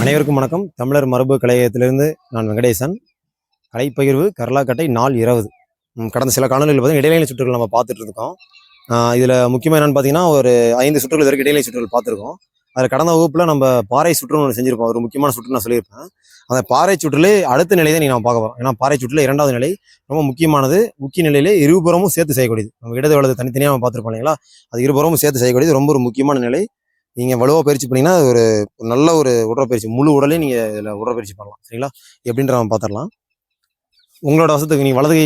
அனைவருக்கும் வணக்கம். தமிழர் மரபு கலையகத்திலிருந்து நான் வெங்கடேசன். கலைப்பகிர்வு கரலாக்கட்டை நாள் 20. கடந்த சில காணொலிகள் பார்த்தீங்கன்னா இடைநிலை சுற்றுகள் நம்ம பார்த்துட்டு இருக்கோம். இதில் முக்கியமாக என்னென்னு பார்த்தீங்கன்னா ஒரு 5 சுற்றுகள் வரைக்கும் இடைநிலை சுற்றுகள் பார்த்துருக்கோம். அதில் கடந்த வகுப்பில் நம்ம பாறை சுற்றுன்னு ஒன்று செஞ்சுருப்போம். ஒரு முக்கியமான சுற்று நான் சொல்லியிருப்பேன். அந்த பாறை சுற்றிலே அடுத்த நிலை தான் நான் பார்க்க போகிறோம். ஏன்னா பாறை சுற்றில் 2வது நிலை ரொம்ப முக்கியமானது. முக்கிய நிலையிலே இருபுறமும் சேர்த்து செய்யக்கூடியது. நம்ம இடது வலது தனித்தனியாக நம்ம பார்த்துருப்போம் இல்லைங்களா? அது இருபுறமும் சேர்த்து செய்யக்கூடியது ரொம்ப ஒரு முக்கியமான நிலை. நீங்கள் வலுவாக பயிற்சி பண்ணிங்கன்னா ஒரு நல்ல ஒரு உடற்பயிற்சி, முழு உடலையும் நீங்கள் இதில் உடற்பயிற்சி பண்ணலாம். சரிங்களா? எப்படின்ற நம்ம பார்த்துடலாம். உங்களோட வசத்துக்கு நீங்கள் வலது கை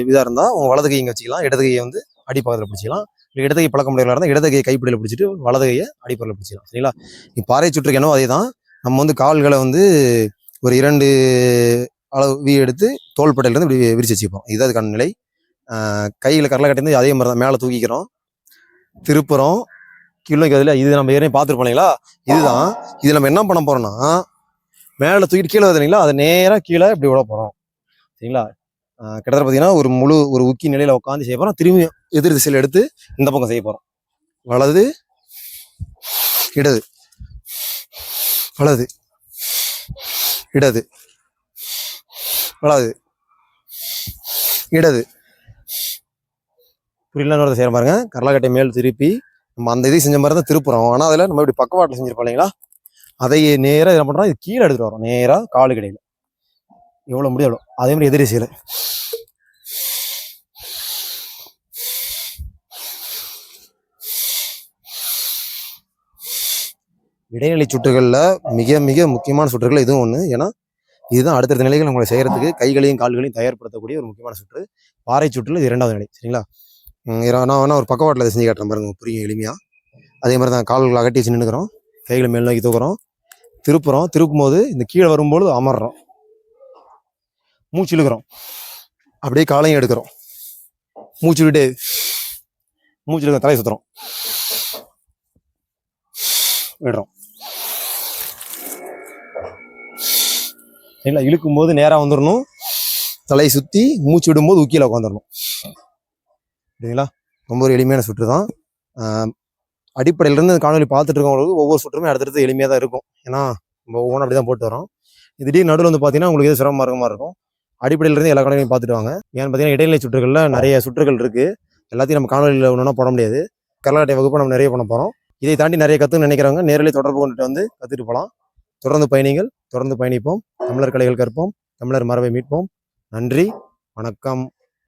இதாக இருந்தால் உங்கள் வலது கை இங்கே வச்சுக்கலாம். இடது கையை வந்து அடிப்பகுதியில் பிடிச்சிக்கலாம். இடது கை பழக்க முடியல இருந்தால் இடது கை கைப்பிடியில் பிடிச்சிட்டு வலது கையை அடிப்பகுதியில் பிடிச்சிக்கலாம். சரிங்களா? பாறை சுற்றுக்கு என்னவோ அதே தான். நம்ம வந்து கால்களை வந்து ஒரு 2 அளவு எடுத்து தோள்பட்டையிலேருந்து இப்படி விரிச்சு வச்சுப்போம். இதுதான் அதுக்கான நிலை. கையில் கரலை கட்டிருந்து அதே மாதிரி தான் மேலே தூக்கிக்கிறோம், திருப்புறோம், கீழே வைக்கிறதுல. இது நம்ம ஏற்கனவே பார்த்துருப்போம் இல்லைங்களா? இதுதான். இது நம்ம என்ன பண்ண போறோம்னா மேலே தூக்கிட்டு கீழே வருது இல்லைங்களா? அதை நேராக கீழே இப்படி விட போகிறோம். சரிங்களா? கிட்டத்தட்ட பார்த்தீங்கன்னா ஒரு உக்கி நிலையில் உட்காந்து செய்ய போகிறோம். திரும்பி எதிர் திசையில் எடுத்து இந்த பக்கம் செய்ய போகிறோம். வலது இடது, வலது இடது, வலது இடது. புரியலன்னு செய்கிற பாருங்க. கரலாக்கட்டை மேல் திருப்பி நம்ம அந்த இதை செஞ்ச மாதிரி தான் திருப்புறோம். ஆனால் அதில் நம்ம இப்படி பக்கவாட்டில் செஞ்சிருப்போம் இல்லைங்களா? அதை நேராக என்ன பண்ணுறோம், இது கீழே எடுத்துகிட்டு வரோம். நேராக காலு கிடையில எவ்வளோ முடியும் எவ்வளோ. அதே மாதிரி எதிரி செய்யலை. இடைநிலை சுற்றுகளில் மிக மிக முக்கியமான சுற்றுகள் இதுவும் ஒன்று. ஏன்னா இதுதான் அடுத்தடுத்த நிலைகள் உங்களை செய்கிறதுக்கு கைகளையும் கால்களையும் தயார்படுத்தக்கூடிய ஒரு முக்கியமான சுற்று. பாறை சுற்றில் இது 2வது நிலை. சரிங்களா? நான் வேணா ஒரு பக்கவாட்டில் செஞ்சு காட்டுறேன் பாருங்க, புரியும் எளிமையாக. அதே மாதிரி தான் கால்களை அகட்டி வச்சு நின்றுக்கிறோம், கைகளை மேல் நோக்கி தூக்குறோம், திருப்புறோம். திருப்பும் போது இந்த கீழே வரும்போது அமர்றோம், மூச்சு இழுக்கிறோம், அப்படியே காலையும் எடுக்கிறோம், மூச்சு விட்டு மூச்சு இழுக்கிறோம், தலையை சுற்றுறோம், விடுறோம். சரிங்களா? இழுக்கும் போது நேராக வந்துடணும், தலையை சுற்றி மூச்சு விடும்போது உக்கியில் உட்காந்துடணும். சரிங்களா? ரொம்ப ஒரு எளிமையான சுற்று தான். அடிப்படையிலேருந்து காணொலி பார்த்துட்டு இருக்கவங்களுக்கு ஒவ்வொரு சுற்றுமே அடுத்தடுத்து எளிமையாக தான் இருக்கும். ஏன்னா நம்ம ஒவ்வொன்றும் அப்படி தான் போட்டு வரோம். திடீர் நடுவில் வந்து பார்த்தீங்கன்னா உங்களுக்கு எது சிரமமாக இருக்க மாதிரி இருக்கும். அடிப்படையிலேருந்து எல்லா காணொலியும் பார்த்துட்டு வாங்க. ஏன்னு பார்த்தீங்கன்னா இடைநிலை சுற்றுகளில் நிறைய சுற்றுகள் இருக்குது. எல்லாத்தையும் நம்ம காணொலியில் ஒன்றுனா போட முடியாது. கரலாக்கட்டை வகுப்பு நம்ம நிறைய பண்ண போகிறோம். இதை தாண்டி நிறைய கற்றுன்னு நினைக்கிறவங்க நேரில் தொடர்பு கொண்டுட்டு வந்து கற்றுட்டு போகலாம். தொடர்ந்து பயணிகள், தொடர்ந்து பயணிப்போம். தமிழர் கலைகள் கற்போம், தமிழர் மரபை மீட்போம். நன்றி, வணக்கம்.